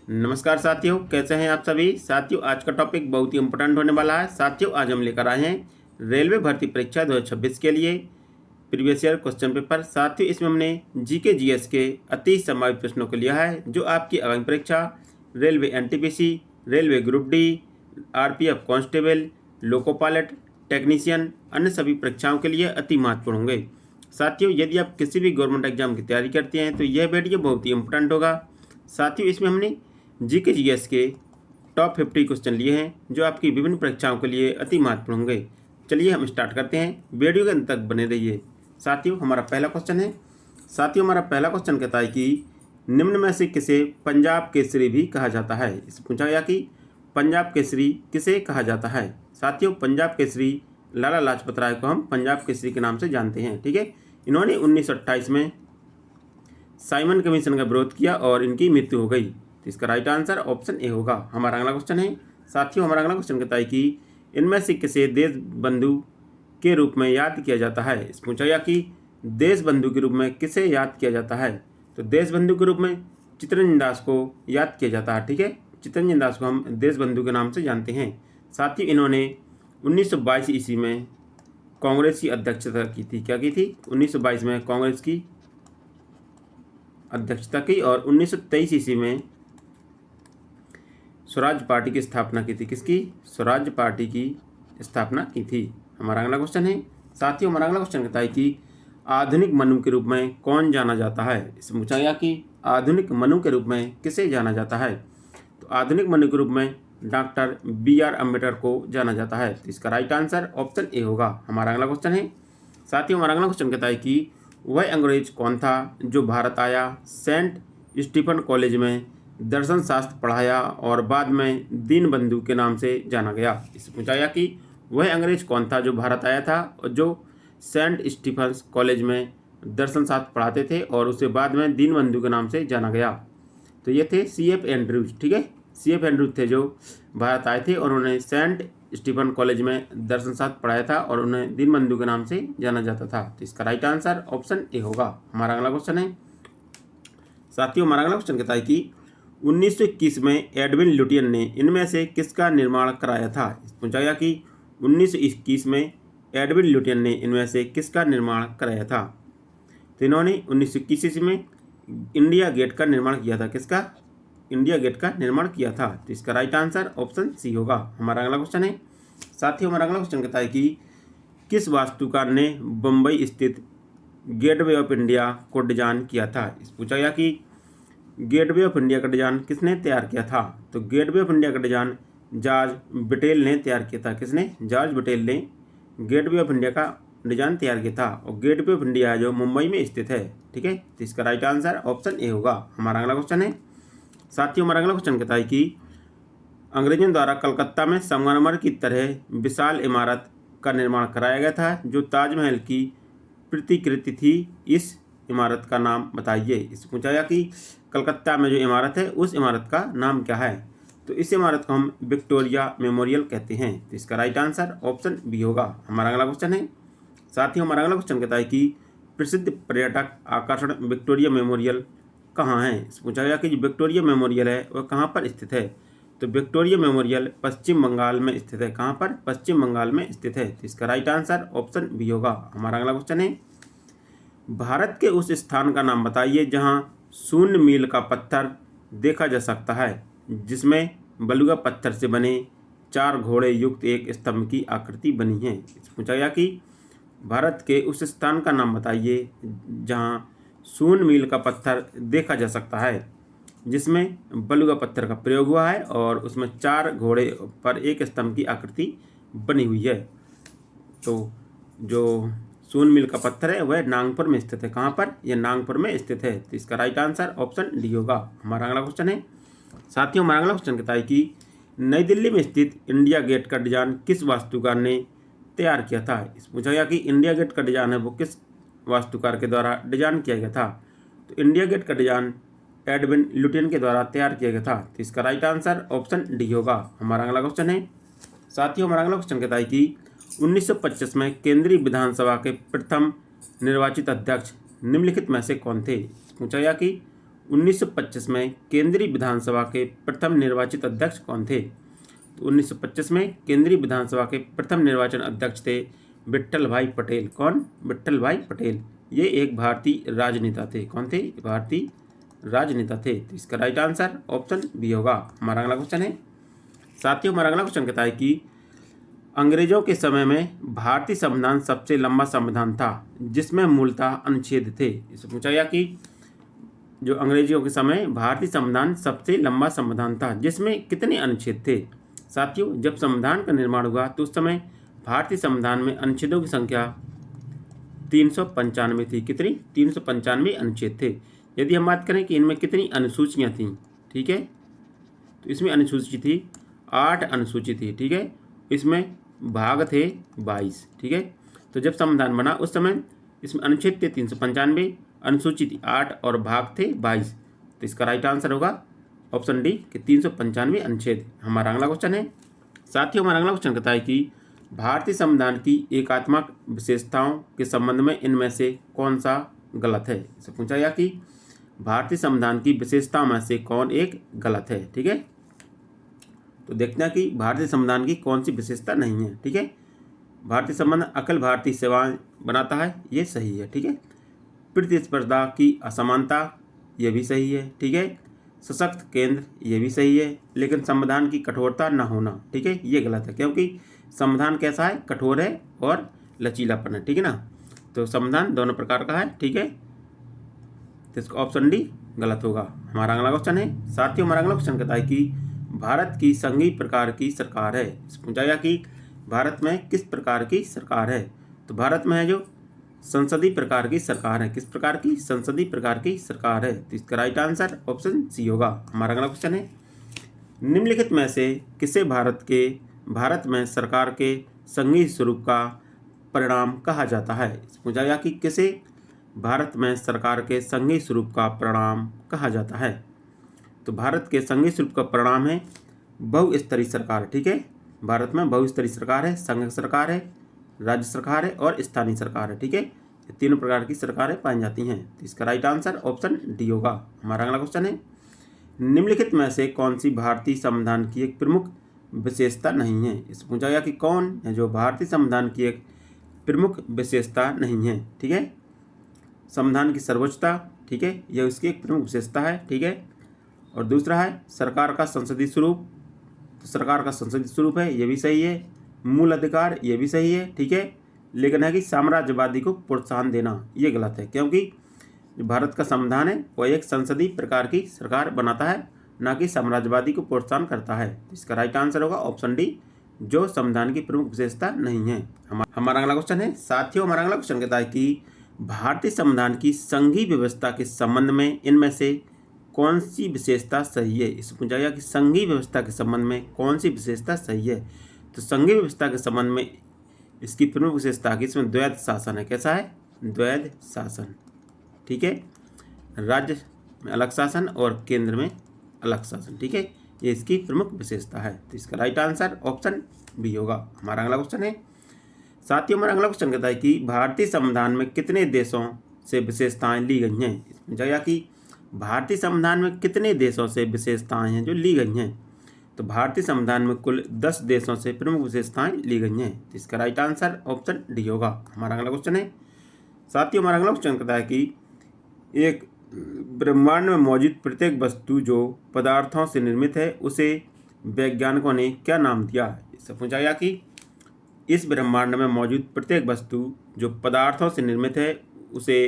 नमस्कार साथियों, कैसे हैं आप सभी। साथियों, आज का टॉपिक बहुत ही इंपॉर्टेंट होने वाला है। साथियों, आज हम लेकर आए हैं रेलवे भर्ती परीक्षा 2026 के लिए प्रीवियस ईयर क्वेश्चन पेपर। साथियों, इसमें हमने जीके जीएस के अति संभावित प्रश्नों को लिया है जो आपकी आगामी परीक्षा railway NTPC, railway group D, RPF constable, loco pilot, technician, अन्य सभी परीक्षाओं के लिए अति महत्वपूर्ण होंगे। साथियों, यदि आप किसी भी गवर्नमेंट एग्जाम की तैयारी करते हैं तो यह वीडियो बहुत ही इंपॉर्टेंट होगा। साथियों, इसमें हमने जीके जीएस के टॉप 50 क्वेश्चन लिए हैं जो आपकी विभिन्न परीक्षाओं के लिए अति महत्वपूर्ण होंगे। चलिए हम स्टार्ट करते हैं, वीडियो के अंत तक बने रहिए। साथियों, हमारा पहला क्वेश्चन कहता है कि निम्न में से किसे पंजाब केसरी भी कहा जाता है। इससे पूछा गया कि पंजाब केसरी किसे कहा जाता है। साथियों, पंजाब केसरी लाला लाजपत राय को हम पंजाब केसरी के नाम से जानते हैं। ठीक है, इन्होंने 1928 में साइमन कमीशन का विरोध किया और इनकी मृत्यु हो गई। तो इसका राइट आंसर ऑप्शन ए होगा। हमारा अगला क्वेश्चन है साथियों, कहता है कि इनमें से किसे देश बंधु के रूप में याद किया जाता है। इस पूछा गया कि देश बंधु के रूप में किसे याद किया जाता है। तो देश बंधु के रूप में चित्तरंजन दास को याद किया जाता है। ठीक है, चित्तरंजन दास को हम देश बंधु के नाम से जानते हैं। साथियों, इन्होंने 1922 ईस्वी में कांग्रेस की अध्यक्षता की थी। क्या की थी? 1922 में कांग्रेस की अध्यक्षता की और 1923 ईस्वी में स्वराज पार्टी की स्थापना की थी। किसकी? स्वराज पार्टी की स्थापना की थी। हमारा अगला क्वेश्चन है साथियों, कहता है कि आधुनिक मनु के रूप में कौन जाना जाता है। इसमें पूछा गया कि आधुनिक मनु के रूप में किसे जाना जाता है। तो आधुनिक मनु के रूप में डॉक्टर BR अम्बेडकर को जाना जाता है। तो इसका राइट आंसर ऑप्शन ए होगा। हमारा अगला क्वेश्चन है साथियों, कहता है कि वह अंग्रेज कौन था जो भारत आया, सेंट स्टीफन कॉलेज में दर्शन शास्त्र पढ़ाया और बाद में दीनबंधु के नाम से जाना गया। इससे पूछा गया कि वह अंग्रेज कौन था जो भारत आया था और जो सेंट स्टीफन कॉलेज में दर्शन शास्त्र पढ़ाते थे और उसके बाद में दीनबंधु के नाम से जाना गया। तो ये थे CF एंड्रूज। ठीक है, CF एंड्रूज थे जो भारत आए थे और उन्होंने सेंट स्टीफन कॉलेज में दर्शन शास्त्र पढ़ाया था और उन्हें दीनबंधु के नाम से जाना जाता था। तो इसका राइट आंसर ऑप्शन ए होगा। हमारा अगला क्वेश्चन है साथियों, कहता है कि 1921 में एडविन लुटियन ने इनमें से किसका निर्माण कराया था। पूछा गया कि 1921 में एडविन लुटियन ने इनमें से किसका निर्माण कराया था। तो इन्होंने 1921 ईस्वी में इंडिया गेट का निर्माण किया था। किसका? इंडिया गेट का निर्माण किया था। तो इसका राइट आंसर ऑप्शन सी होगा। हमारा अगला क्वेश्चन है साथियों, कहता है कि किस वास्तुकार ने बम्बई स्थित गेटवे ऑफ इंडिया को डिजाइन किया था। इस पूछा गया कि गेटवे ऑफ इंडिया का डिजाइन किसने तैयार किया था। तो गेटवे ऑफ इंडिया का डिजाइन जॉर्ज बटेल ने तैयार किया था। किसने? जॉर्ज बटेल ने गेटवे ऑफ इंडिया का डिजाइन तैयार किया था और गेटवे ऑफ इंडिया जो मुंबई में स्थित है। ठीक है, तो इसका राइट आंसर ऑप्शन ए होगा। हमारा अगला क्वेश्चन है साथियों, कहता है कि अंग्रेजों द्वारा कलकत्ता में संगमरमर की तरह विशाल इमारत का निर्माण कराया गया था जो ताजमहल की प्रतिकृति थी। इस इमारत का नाम बताइए। इस पूछा गया कि कलकत्ता में जो इमारत है उस इमारत का नाम क्या है। तो इस इमारत को हम विक्टोरिया मेमोरियल कहते हैं। तो इसका राइट आंसर ऑप्शन बी होगा। हमारा अगला क्वेश्चन है साथियों, कहता है कि प्रसिद्ध पर्यटक आकर्षण विक्टोरिया मेमोरियल कहाँ है। पूछा गया कि जो विक्टोरिया मेमोरियल है वह कहाँ पर स्थित है। तो विक्टोरिया मेमोरियल पश्चिम बंगाल में स्थित है। कहाँ पर? पश्चिम बंगाल में स्थित है। तो इसका राइट आंसर ऑप्शन बी होगा। हमारा अगला क्वेश्चन है भारत के उस स्थान का नाम बताइए जहाँ शून्य मील का पत्थर देखा जा सकता है जिसमें बलुआ पत्थर से बने 4 घोड़े युक्त एक स्तंभ की आकृति बनी है। पूछा गया कि भारत के उस स्थान का नाम बताइए जहाँ शून्य मील का पत्थर देखा जा सकता है जिसमें बलुआ पत्थर का प्रयोग हुआ है और उसमें 4 घोड़े पर एक स्तंभ की आकृति बनी हुई है। तो जो शून्य मील का पत्थर है वह नागपुर में स्थित है। कहाँ पर? यह नागपुर में स्थित है। तो इसका राइट आंसर ऑप्शन डी होगा। हमारा अगला क्वेश्चन है साथियों, कहता है कि नई दिल्ली में स्थित इंडिया गेट का डिजाइन किस वास्तुकार ने तैयार किया था। इस पूछा गया कि इंडिया गेट का डिजाइन है वो किस वास्तुकार के द्वारा डिजाइन किया गया था। तो इंडिया गेट का डिजाइन एडविन लुटियन के द्वारा तैयार किया गया था। तो इसका राइट आंसर ऑप्शन डी होगा। हमारा अगला क्वेश्चन है साथियों, कहता है कि 1925 में केंद्रीय विधानसभा के प्रथम निर्वाचित अध्यक्ष निम्नलिखित में से कौन थे। पूछा गया कि 1925 में केंद्रीय विधानसभा के प्रथम निर्वाचित अध्यक्ष कौन थे? तो 1925 में केंद्रीय विधानसभा के प्रथम निर्वाचन अध्यक्ष थे विट्ठल भाई पटेल। कौन? विट्ठल भाई पटेल। ये एक भारतीय राजनेता थे। कौन थे? भारतीय राजनेता थे। तो इसका राइट आंसर ऑप्शन बी होगा। हमारा अगला क्वेश्चन है साथियों, हमारा अगला क्वेश्चन कहता है कि अंग्रेजों के समय में भारतीय संविधान सबसे लंबा संविधान था जिसमें मूलतः अनुच्छेद थे। इससे पूछा गया कि जो अंग्रेजों के समय भारतीय संविधान सबसे लंबा संविधान था जिसमें कितने अनुच्छेद थे? साथियों, जब संविधान का निर्माण हुआ तो उस समय भारतीय संविधान में अनुच्छेदों की संख्या 395 थी। कितनी? 395 अनुच्छेद थे। यदि हम बात करें कि इनमें कितनी अनुसूचियाँ थीं, ठीक है, तो इसमें अनुसूची थी 8 अनुसूची थी। ठीक है, इसमें भाग थे 22। ठीक है, तो जब संविधान बना उस समय इसमें अनुच्छेद थे 395, अनुसूची थी 8 और भाग थे 22। तो इसका राइट आंसर होगा ऑप्शन डी कि 395 अनुच्छेद। हमारा अगला क्वेश्चन है साथियों, हमारा अगला क्वेश्चन कहता है कि भारतीय संविधान की एकात्मक विशेषताओं के संबंध में इनमें से कौन सा गलत है? इससे पूछा गया कि भारतीय संविधान की विशेषताओं में से कौन एक गलत है। ठीक है, तो देखते हैं कि भारतीय संविधान की कौन सी विशेषता नहीं है। ठीक है, भारतीय संविधान अखिल भारतीय सेवाएं बनाता है, ये सही है। ठीक है, प्रतिस्पर्धा की असमानता, ये भी सही है। ठीक है, सशक्त केंद्र, ये भी सही है। लेकिन संविधान की कठोरता न होना, ठीक है, ये गलत है क्योंकि संविधान कैसा है? कठोर है और लचीलापन है। ठीक है ना, तो संविधान दोनों प्रकार का है। ठीक है, तो इसका ऑप्शन डी गलत होगा। हमारा अगला क्वेश्चन है साथियों, हमारा अगला क्वेश्चन कहता है कि भारत की संघीय प्रकार की सरकार है। पूछा गया कि भारत में किस प्रकार की सरकार है? तो भारत में है जो संसदीय प्रकार की सरकार है। किस प्रकार की? संसदीय प्रकार की सरकार है। तो इसका राइट आंसर ऑप्शन सी होगा। हमारा अगला क्वेश्चन है निम्नलिखित में से किसे भारत में सरकार के संघीय स्वरूप का परिणाम कहा जाता है? पूछा गया कि किसे भारत में सरकार के संघीय स्वरूप का परिणाम कहा जाता है? तो भारत के संघीय स्वरूप का परिणाम है बहुस्तरीय सरकार। ठीक है, भारत में बहुस्तरीय सरकार है, संघ सरकार है, राज्य सरकार है और स्थानीय सरकार है। ठीक है, ये तीनों प्रकार की सरकारें पाई जाती हैं। तो इसका राइट आंसर ऑप्शन डी होगा। हमारा अगला क्वेश्चन है निम्नलिखित में से कौन सी भारतीय संविधान की एक प्रमुख विशेषता नहीं है? इससे पूछा गया कि कौन है जो भारतीय संविधान की एक प्रमुख विशेषता नहीं है। ठीक है, संविधान की सर्वोच्चता, ठीक है, यह उसकी एक प्रमुख विशेषता है। ठीक है, और दूसरा है सरकार का संसदीय स्वरूप, तो सरकार का संसदीय स्वरूप है, ये भी सही है। मूल अधिकार, ये भी सही है। ठीक है, लेकिन है कि साम्राज्यवादी को प्रोत्साहन देना, ये गलत है क्योंकि जो भारत का संविधान है वह एक संसदीय प्रकार की सरकार बनाता है, ना कि साम्राज्यवादी को प्रोत्साहन करता है। इसका राइट आंसर होगा ऑप्शन डी, जो संविधान की प्रमुख विशेषता नहीं है। हमारा अगला क्वेश्चन है साथियों, हमारा अगला क्वेश्चन कहता है कि भारतीय संविधान की संघीय व्यवस्था के संबंध में इनमें से कौन सी विशेषता सही है? इससे पूछा गया कि संघीय व्यवस्था के संबंध में कौन सी विशेषता सही है? तो संघीय व्यवस्था के संबंध में इसकी प्रमुख विशेषता की इसमें द्वैध शासन है। कैसा है? द्वैध शासन। ठीक है, राज्य में अलग शासन और केंद्र में अलग शासन। ठीक है, ये इसकी प्रमुख विशेषता है। तो इसका राइट आंसर ऑप्शन बी होगा। हमारा अगला क्वेश्चन है साथियों, हमारा अगला क्वेश्चन कहता है कि भारतीय संविधान में कितने देशों से विशेषताएं ली गई हैं? इसमें पूछा गया कि भारतीय संविधान में कितने देशों से विशेषताएं हैं जो ली गई हैं? तो भारतीय संविधान में कुल 10 देशों से प्रमुख विशेषताएं ली गई हैं। तो इसका राइट आंसर ऑप्शन डी होगा। हमारा अगला क्वेश्चन है साथियों, हमारा अगला क्वेश्चन कहता है कि एक ब्रह्मांड में मौजूद प्रत्येक वस्तु जो पदार्थों से निर्मित है उसे वैज्ञानिकों ने क्या नाम दिया? इससे पूछा गया कि इस ब्रह्मांड में मौजूद प्रत्येक वस्तु जो पदार्थों से निर्मित है उसे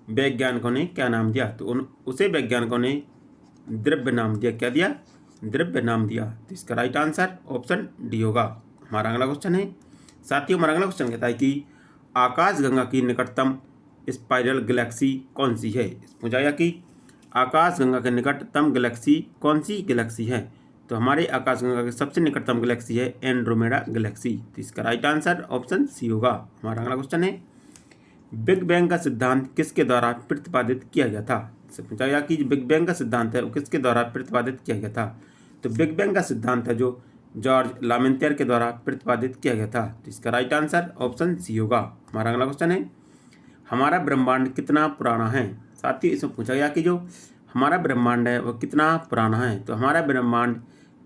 वैज्ञानिकों ने क्या नाम दिया? तो उसे वैज्ञानिकों ने द्रव्य नाम दिया। क्या दिया? द्रव्य नाम दिया। तो इसका राइट आंसर ऑप्शन डी होगा। हमारा अगला क्वेश्चन है साथियों, हमारा अगला क्वेश्चन कहता है कि आकाशगंगा की निकटतम स्पाइरल गैलेक्सी कौन सी है? पूछा गया कि आकाशगंगा के निकटतम गैलेक्सी कौन सी गैलेक्सी है? तो हमारे आकाशगंगा के सबसे निकटतम गैलेक्सी है एंड्रोमेडा गैलेक्सी। तो इसका राइट आंसर ऑप्शन सी होगा। हमारा अगला क्वेश्चन है बिग बैंग का सिद्धांत किसके द्वारा प्रतिपादित किया गया था? इससे पूछा गया कि बिग बैंग का सिद्धांत है वो किसके द्वारा प्रतिपादित किया गया था? तो बिग बैंग का सिद्धांत है जो जॉर्ज लामेंतियर के द्वारा प्रतिपादित किया गया था। तो इसका राइट आंसर ऑप्शन सी होगा। हमारा अगला क्वेश्चन है हमारा ब्रह्मांड कितना पुराना है? साथ ही इसमें पूछा गया कि जो हमारा ब्रह्मांड है वह कितना पुराना है? तो हमारा ब्रह्मांड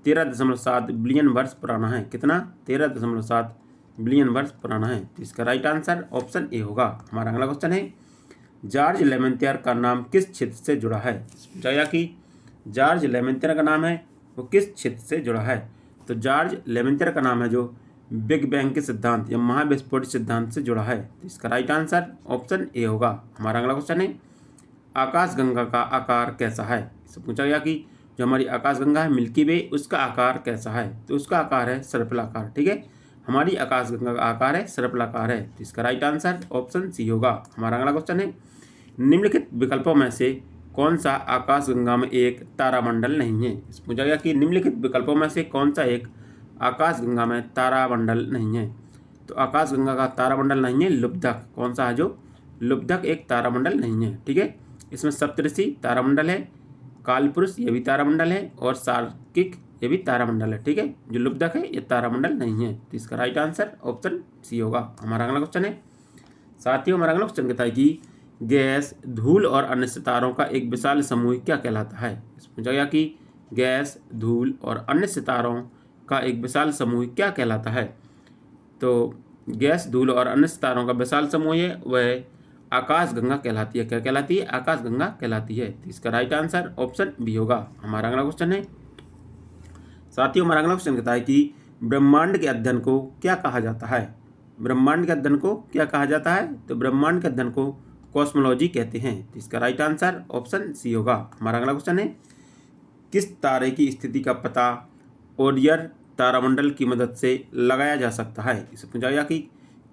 13.7 बिलियन वर्ष पुराना है। कितना? 13.7 बिलियन वर्ष पुराना है। तो इसका राइट आंसर ऑप्शन ए होगा। हमारा अगला क्वेश्चन है, जॉर्ज लेमेंतियर का नाम किस क्षेत्र से जुड़ा है? पूछा कि जॉर्ज लेमेंतियर का नाम है वो किस क्षेत्र से जुड़ा है? तो जॉर्ज लेमेंतियर का नाम है जो बिग बैंग के सिद्धांत या महाविस्फोट सिद्धांत से जुड़ा है। तो इसका राइट आंसर ऑप्शन ए होगा। हमारा अगला क्वेश्चन है, आकाशगंगा का आकार कैसा है? इससे पूछा गया कि जो हमारी आकाशगंगा है मिल्की वे, उसका आकार कैसा है? तो उसका आकार है सर्पिलाकार। ठीक है, हमारी आकाशगंगा का आकार है सर्पिलाकार है। तो इसका राइट आंसर ऑप्शन सी होगा। हमारा अगला क्वेश्चन है, निम्नलिखित विकल्पों में से कौन सा आकाशगंगा में एक तारामंडल नहीं है? पूछा गया कि निम्नलिखित विकल्पों में से कौन सा एक आकाशगंगा में तारामंडल नहीं है? तो आकाशगंगा का तारामंडल नहीं है लुब्धक। कौन सा है? जो लुब्धक एक तारामंडल नहीं है। ठीक है, इसमें सप्तऋषि तारामंडल है, कालपुरुष ये भी तारामंडल है, और सार्किक ये भी तारामंडल है। ठीक है, जो लुब्धक है ये तारामंडल नहीं है। तो इसका राइट आंसर ऑप्शन सी होगा। हमारा अगला क्वेश्चन है, साथियों हमारा अगला क्वेश्चन कहता है कि गैस, धूल और अन्य सितारों का एक विशाल समूह क्या कहलाता है? पूछा गया कि गैस, धूल और अन्य सितारों का एक विशाल समूह क्या कहलाता है? तो गैस, धूल और अन्य सितारों का विशाल समूह है वह आकाशगंगा कहलाती है। क्या कहलाती है? आकाशगंगा कहलाती है। तो इसका राइट आंसर ऑप्शन बी होगा। हमारा अगला क्वेश्चन है, साथियों हमारा अगला क्वेश्चन कहता है कि ब्रह्मांड के अध्ययन को क्या कहा जाता है? ब्रह्मांड के अध्ययन को क्या कहा जाता है? तो ब्रह्मांड के अध्ययन को कॉस्मोलॉजी कहते हैं। तो इसका राइट आंसर ऑप्शन सी होगा। हमारा अगला क्वेश्चन है, किस तारे की स्थिति का पता ओरियर तारामंडल की मदद से लगाया जा सकता है? इसे पूछा गया कि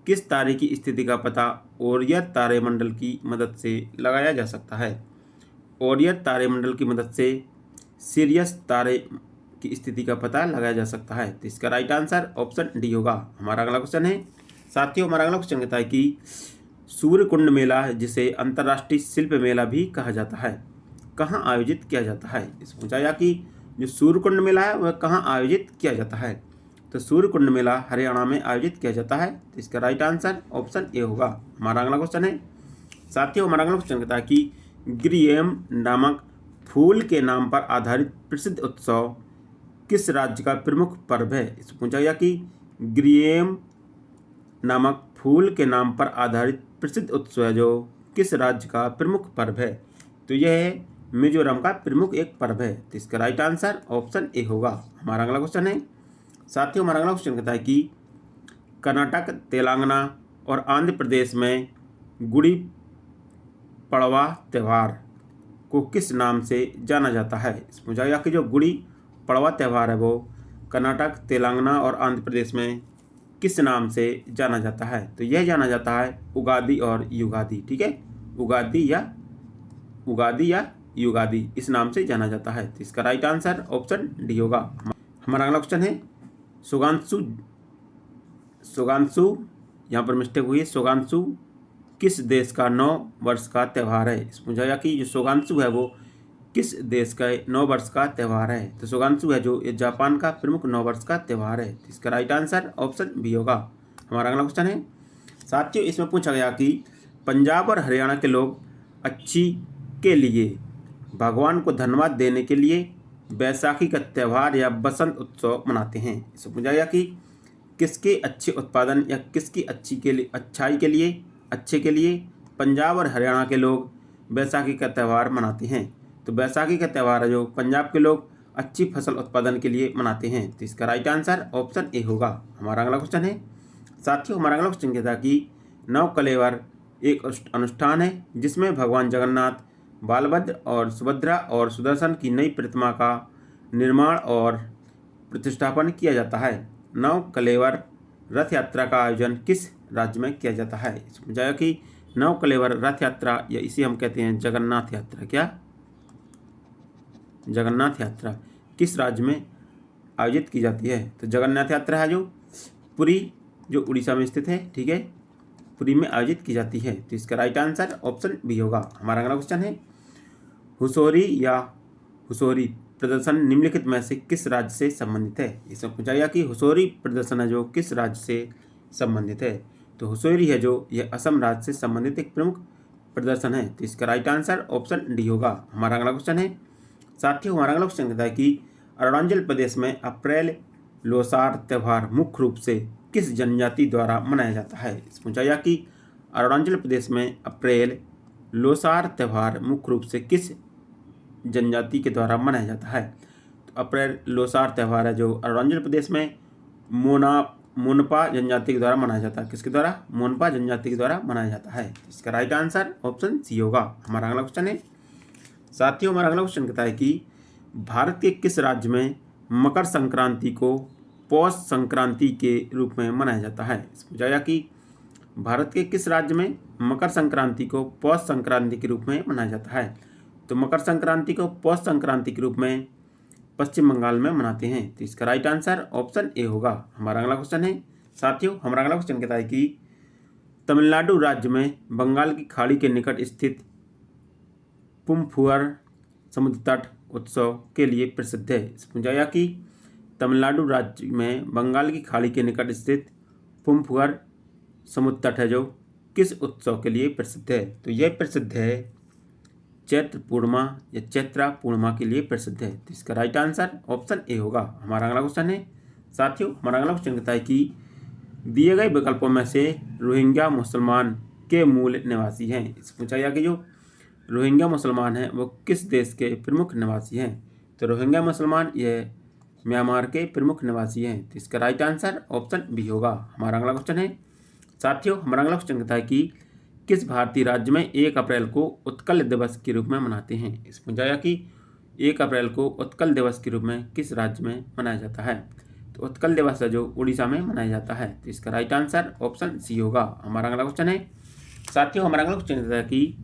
किस तारे की स्थिति का पता ओरियर तारेमंडल की मदद से लगाया जा सकता है? ओरियर तारेमंडल की मदद से सिरियस तारे की स्थिति का पता लगाया जा सकता है। तो इसका राइट आंसर ऑप्शन डी होगा। हमारा अगला क्वेश्चन है, साथियों हमारा अगला क्वेश्चन कहता है कि सूर्यकुंड मेला जिसे अंतर्राष्ट्रीय शिल्प मेला भी कहा जाता है, कहाँ आयोजित किया जाता है? इस पूछा गया कि जो सूर्यकुंड मेला है वह कहाँ आयोजित किया जाता है? तो सूर्यकुंड मेला हरियाणा में आयोजित किया जाता है। तो इसका राइट आंसर ऑप्शन ए होगा। हमारा अगला क्वेश्चन है, साथियों हमारा अगला क्वेश्चन कहता है कि ग्रिएम नामक फूल के नाम पर आधारित प्रसिद्ध उत्सव किस राज्य का प्रमुख पर्व है? इस पूछा गया कि ग्रिएम नामक फूल के नाम पर आधारित प्रसिद्ध उत्सव है जो किस राज्य का प्रमुख पर्व है? तो यह है मिजोरम का प्रमुख एक पर्व है। तो इसका राइट आंसर ऑप्शन ए होगा। हमारा अगला क्वेश्चन है, साथियों हमारा अगला क्वेश्चन कहता है कि कर्नाटक, तेलंगाना और आंध्र प्रदेश में गुड़ी पड़वा त्यौहार को किस नाम से जाना जाता है? पूछा गया कि जो गुड़ी पड़वा त्यौहार है वो कर्नाटक, तेलंगाना और आंध्र प्रदेश में किस नाम से जाना जाता है? तो यह जाना जाता है उगादि और युगादि। ठीक है, उगादि या युगादि इस नाम से जाना जाता है। तो इसका राइट आंसर ऑप्शन डी होगा। हमारा अगला क्वेश्चन है, सोगांशु यहाँ पर मिस्टेक हुई है, सोगांशु किस देश का 9 वर्ष का त्यौहार है? इस पूछा गया कि जो सोगांशु है वो किस देश का 9 वर्ष का त्यौहार है? तो सोगांशु है जो ये जापान का प्रमुख 9 वर्ष का त्यौहार है। तो इसका राइट आंसर ऑप्शन बी होगा। हमारा अगला क्वेश्चन है, साथियों इसमें पूछा गया कि पंजाब और हरियाणा के लोग अच्छी के लिए भगवान को धन्यवाद देने के लिए बैसाखी का त्यौहार या बसंत उत्सव मनाते हैं। इसे पूछा गया कि किसके अच्छे उत्पादन या किसकी अच्छाई के लिए अच्छे के लिए पंजाब और हरियाणा के लोग बैसाखी का त्यौहार मनाते हैं? तो बैसाखी का त्यौहार है जो पंजाब के लोग अच्छी फसल उत्पादन के लिए मनाते हैं। तो इसका राइट आंसर ऑप्शन ए होगा। हमारा अगला क्वेश्चन है, साथियों हमारा अगला क्वेश्चन कहता है कि नवकलेवर एक अनुष्ठान है जिसमें भगवान जगन्नाथ, बालभद्र और सुभद्रा और सुदर्शन की नई प्रतिमा का निर्माण और प्रतिष्ठापन किया जाता है। नवकलेवर रथ यात्रा का आयोजन किस राज्य में किया जाता है? समझाया कि नवकलेवर रथ यात्रा या इसे हम कहते हैं जगन्नाथ यात्रा। क्या? जगन्नाथ यात्रा किस राज्य में आयोजित की जाती है? तो जगन्नाथ यात्रा है जो पुरी, जो उड़ीसा में स्थित है। ठीक है, पुरी में आयोजित की जाती है। तो इसका राइट आंसर ऑप्शन बी होगा। हमारा अगला क्वेश्चन है, हुसोरी या हुसोरी प्रदर्शन निम्नलिखित में से किस राज्य से संबंधित है? इसमें पूछा गया कि हुसोरी प्रदर्शन है जो किस राज्य से संबंधित है? तो हुसोरी है जो यह असम राज्य से संबंधित एक प्रमुख प्रदर्शन है। तो इसका राइट आंसर ऑप्शन डी होगा। हमारा अगला क्वेश्चन है साथियों, हमारा अगला क्वेश्चन कहता है कि अरुणाचल प्रदेश में अप्रैल लोसार त्यौहार मुख्य रूप से किस जनजाति द्वारा मनाया जाता है। पूछा गया कि अरुणाचल प्रदेश में अप्रैल लोसार त्यौहार मुख्य रूप से किस जनजाति के द्वारा मनाया जाता है। तो अप्रैल लोसार त्यौहार है जो अरुणाचल प्रदेश में मोनपा जनजाति के द्वारा मनाया जाता है। किसके द्वारा? मोनपा जनजाति के द्वारा मनाया जाता है। इसका राइट आंसर ऑप्शन सी होगा। हमारा अगला क्वेश्चन है साथियों, हमारा अगला क्वेश्चन कहता है कि भारत के किस राज्य में मकर संक्रांति को पौष संक्रांति के रूप में मनाया जाता है। पूछा गया कि भारत के किस राज्य में मकर संक्रांति को पौष संक्रांति के रूप में मनाया जाता है। तो मकर संक्रांति को पौष संक्रांति के रूप में पश्चिम बंगाल में मनाते हैं। तो इसका राइट आंसर ऑप्शन ए होगा। हमारा अगला क्वेश्चन है साथियों, हमारा अगला क्वेश्चन कहता है कि तमिलनाडु राज्य में बंगाल की खाड़ी के निकट स्थित पुमफुअर समुद्र तट उत्सव के लिए प्रसिद्ध है। पूछा गया कि तमिलनाडु राज्य में बंगाल की खाड़ी के निकट स्थित पुमफुअर समुद्र तट है जो किस उत्सव के लिए प्रसिद्ध है। तो यह प्रसिद्ध है चैत्र पूर्णिमा या चैत्रा पूर्णिमा के लिए प्रसिद्ध है। तो इसका राइट आंसर ऑप्शन ए होगा। हमारा अगला क्वेश्चन है साथियों, हमारा अगला क्वेश्चन कहता है कि दिए गए विकल्पों में से रोहिंग्या मुसलमान के मूल निवासी हैं। इस पूछा गया कि जो रोहिंग्या मुसलमान हैं वो किस देश के प्रमुख निवासी हैं। तो रोहिंग्या मुसलमान यह म्यांमार के प्रमुख निवासी हैं। तो इसका राइट आंसर ऑप्शन बी होगा। हमारा अगला क्वेश्चन है साथियों, हमारा अगला क्वेश्चन कहता है कि किस भारतीय राज्य में 1 अप्रैल को उत्कल दिवस के रूप में मनाते हैं। इस पूछा गया कि 1 अप्रैल को उत्कल दिवस के रूप में किस राज्य में मनाया जाता है। तो उत्कल दिवस है जो उड़ीसा में मनाया जाता है। तो इसका राइट आंसर ऑप्शन सी होगा। हमारा अगला क्वेश्चन है साथियों, हमारा अगला क्वेश्चन कहता है कि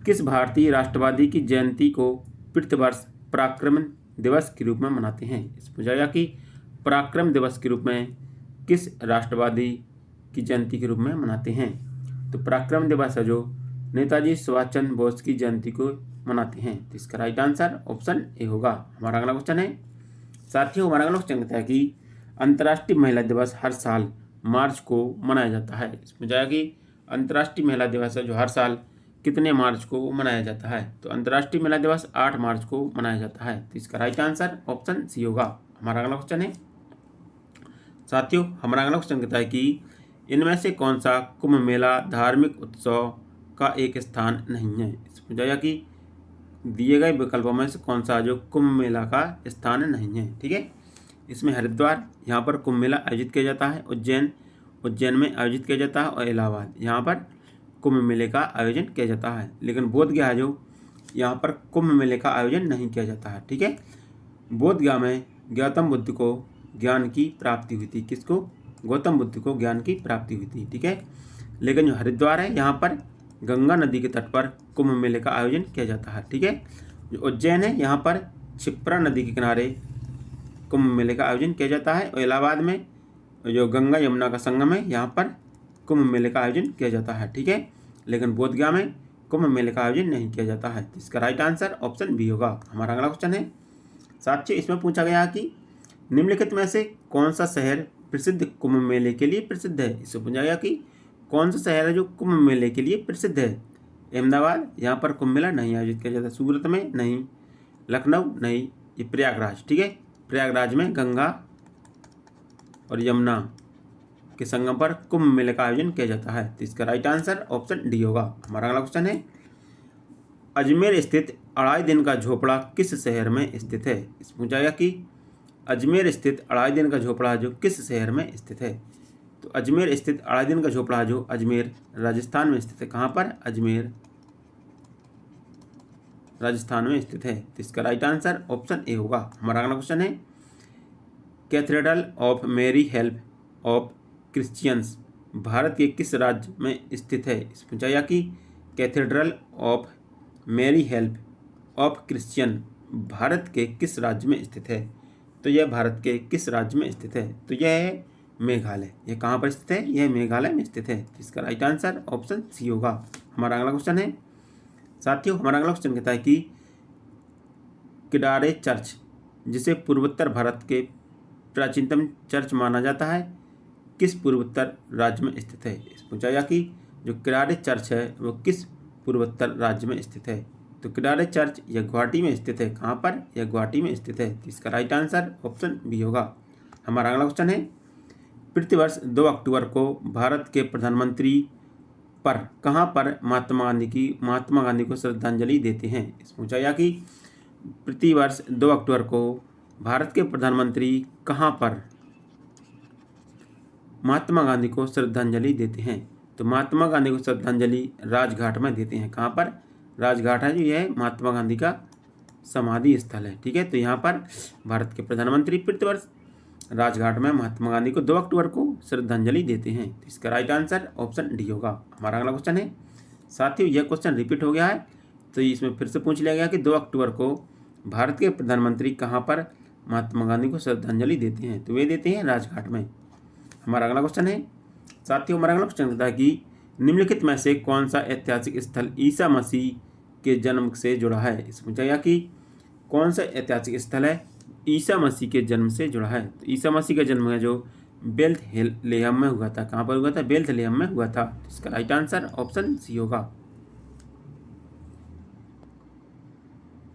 किस भारतीय राष्ट्रवादी की जयंती को प्रतिवर्ष पराक्रम दिवस के रूप में मनाते हैं। इस पूछा गया कि पराक्रम दिवस के रूप में किस राष्ट्रवादी की जयंती के रूप में मनाते हैं। तो पराक्रम दिवस है जो नेताजी सुभाष चंद्र बोस की जयंती को मनाते हैं। तो इसका राइट आंसर ऑप्शन ए होगा। हमारा अगला क्वेश्चन है साथियों, हमारा अगला क्वेश्चन कहता है कि अंतर्राष्ट्रीय महिला दिवस हर साल मार्च को मनाया जाता है। इसमें जाएगा कि अंतर्राष्ट्रीय महिला दिवस है जो हर साल कितने मार्च को मनाया जाता है। तो अंतर्राष्ट्रीय महिला दिवस 8 मार्च को मनाया जाता है। तो इसका राइट आंसर ऑप्शन सी होगा। हमारा अगला क्वेश्चन है साथियों, हमारा अगला क्वेश्चन कहता है कि इनमें से कौन सा कुंभ मेला धार्मिक उत्सव का एक स्थान नहीं है। इसमें जाएगा कि दिए गए विकल्पों में से कौन सा जो कुंभ मेला का स्थान नहीं है। ठीक है, इसमें हरिद्वार यहाँ पर कुंभ मेला आयोजित किया जाता है, उज्जैन में आयोजित किया जाता है और इलाहाबाद यहाँ पर कुंभ मेले का आयोजन किया जाता है। लेकिन बोधगया है जो यहाँ पर कुंभ मेले का आयोजन नहीं किया जाता है। ठीक है, बोधगया में गौतम बुद्ध को ज्ञान की प्राप्ति हुई थी। किसको? गौतम बुद्ध को ज्ञान की प्राप्ति हुई थी। ठीक है, लेकिन जो हरिद्वार है यहाँ पर गंगा नदी के तट पर कुंभ मेले का आयोजन किया जाता है। ठीक है, जो उज्जैन है यहाँ पर क्षिप्रा नदी के किनारे कुंभ मेले का आयोजन किया जाता है और इलाहाबाद में जो गंगा यमुना का संगम है यहाँ पर कुंभ मेले का आयोजन किया जाता है। ठीक है, लेकिन बोधगया में कुंभ मेले का आयोजन नहीं किया जाता है। तो इसका राइट आंसर ऑप्शन बी होगा। हमारा अगला क्वेश्चन है साथियों, इसमें पूछा गया कि निम्नलिखित में से कौन सा शहर प्रसिद्ध कुंभ मेले के लिए प्रसिद्ध है। इससे पूछा गया कि कौन सा शहर है जो कुंभ मेले के लिए प्रसिद्ध है। अहमदाबाद, यहाँ पर कुंभ मेला नहीं आयोजित किया जाता। सूरत में नहीं, लखनऊ नहीं, ये प्रयागराज। ठीक है, प्रयागराज में गंगा और यमुना के संगम पर कुंभ मेले का आयोजन किया जाता है। तो इसका राइट आंसर ऑप्शन डी होगा। हमारा अगला क्वेश्चन है अजमेर स्थित अढ़ाई दिन का झोपड़ा किस शहर में स्थित है। इस पूछा गया कि अजमेर स्थित अढ़ाई दिन का झोपड़ा जो किस शहर में स्थित है। तो अजमेर स्थित अढ़ाई दिन का झोपड़ा जो अजमेर राजस्थान में स्थित है। कहाँ पर? अजमेर राजस्थान में स्थित है। तो इसका राइट आंसर ऑप्शन ए होगा। हमारा अगला क्वेश्चन है कैथेड्रल ऑफ मेरी हेल्प ऑफ क्रिश्चियंस भारत के किस राज्य में स्थित है। इस पूछा गया कि कैथेड्रल ऑफ मेरी हेल्प ऑफ क्रिश्चियन भारत के किस राज्य में स्थित है। तो यह भारत के किस राज्य में स्थित है। तो यह है मेघालय। यह कहाँ पर स्थित है? यह मेघालय में स्थित है। इसका राइट आंसर ऑप्शन सी होगा। हमारा अगला क्वेश्चन है साथियों, हमारा अगला क्वेश्चन कहता है कि किडारे चर्च जिसे पूर्वोत्तर भारत के प्राचीनतम चर्च माना जाता है किस पूर्वोत्तर राज्य में स्थित है। इस पूछा गया कि जो किडारे चर्च है वो किस पूर्वोत्तर राज्य में स्थित है। तो केदारे चर्च यह गुवाहाटी में स्थित है। कहाँ पर? यह गुवाहाटी में स्थित है। तो इसका राइट आंसर ऑप्शन बी होगा। हमारा अगला क्वेश्चन है, प्रतिवर्ष 2 अक्टूबर को भारत के प्रधानमंत्री पर कहाँ पर महात्मा गांधी को श्रद्धांजलि देते हैं। इसमें पूछा गया कि प्रतिवर्ष 2 अक्टूबर को भारत के प्रधानमंत्री कहाँ पर महात्मा गांधी को श्रद्धांजलि देते हैं। तो महात्मा गांधी को श्रद्धांजलि राजघाट में देते हैं। कहाँ पर? राजघाट है जो यह महात्मा गांधी का समाधि स्थल है। ठीक है, तो यहाँ पर भारत के प्रधानमंत्री प्रतिवर्ष राजघाट में महात्मा गांधी को 2 अक्टूबर को श्रद्धांजलि देते हैं। तो इसका राइट आंसर ऑप्शन डी होगा। हमारा अगला क्वेश्चन है, साथियों यह क्वेश्चन रिपीट हो गया है, तो इसमें फिर से पूछ लिया गया कि 2 अक्टूबर को भारत के प्रधानमंत्री कहाँ पर महात्मा गांधी को श्रद्धांजलि देते हैं। तो वे देते हैं राजघाट में। हमारा अगला क्वेश्चन है, साथियों हमारा अगला क्वेश्चन कहता है कि निम्नलिखित में से कौन सा ऐतिहासिक स्थल ईसा मसीह के जन्म से जुड़ा है। इसमें पूछा गया कि कौन सा ऐतिहासिक स्थल है ईसा मसीह के जन्म से जुड़ा है। तो ईसा मसीह का जन्म है जो बेथलेहम में हुआ था। कहाँ पर हुआ था? बेथलेहम में हुआ था। इसका राइट आंसर ऑप्शन सी होगा।